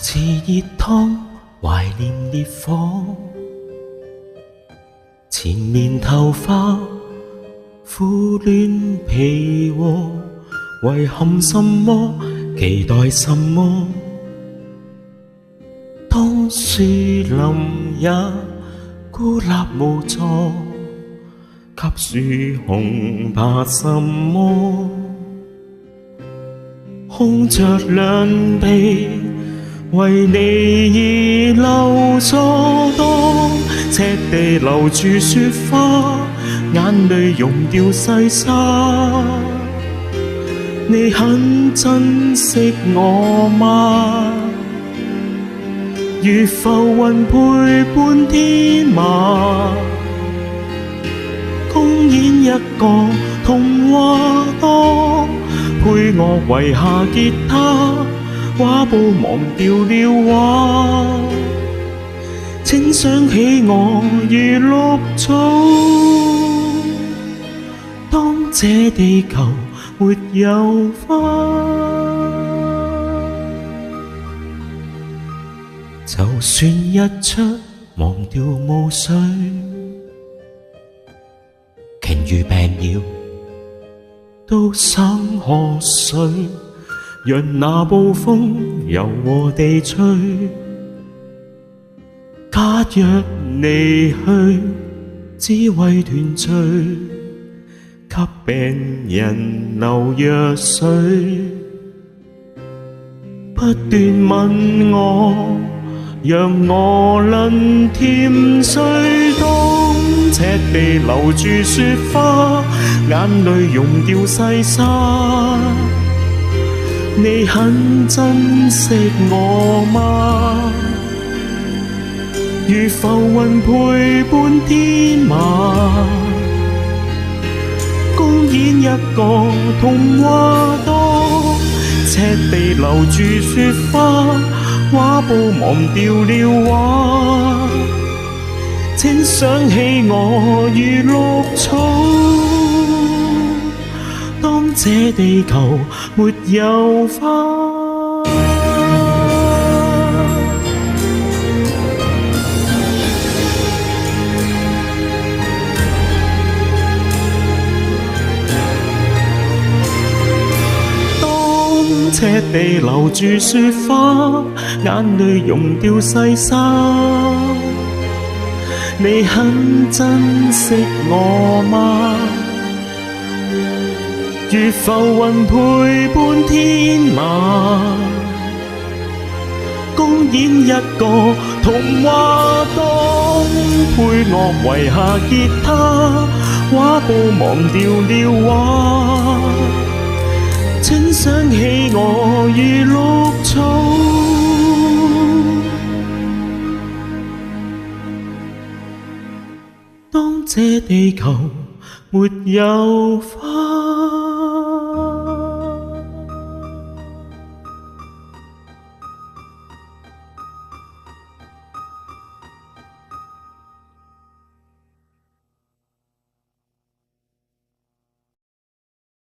似熱湯懷念烈火，纏綿頭髮苦戀被窩，遺憾什麼，期待什麼？當樹林也孤立無助，給樹熊怕什麼？空着兩臂為你而留座，當赤地留住雪花，眼淚溶掉細沙。你很珍惜我嗎？如浮雲陪伴天馬，公演一個童話檔，配我遺下吉他，畫布忘掉了畫，請想起我如綠草。當這地球沒有花，就算日出忘掉霧水，鯨魚病了都想喝水，讓那暴風柔和地吹。假若離去，只為團聚，給病人流藥水，不斷問我，讓我能甜睡。當赤地留住雪花，眼淚溶掉細沙。你很珍惜我嗎？如浮雲陪伴天馬，公演一個童話檔，赤地留住雪花，畫布忘掉了畫，請想起我如綠草。當這地球沒有花，赤地留住雪花，眼淚溶掉細沙。你很珍惜我嗎？如浮雲陪伴天馬，公演一個童話檔，配樂遺下吉他，畫布忘掉了畫，請想起我如綠草。當這地球沒有花。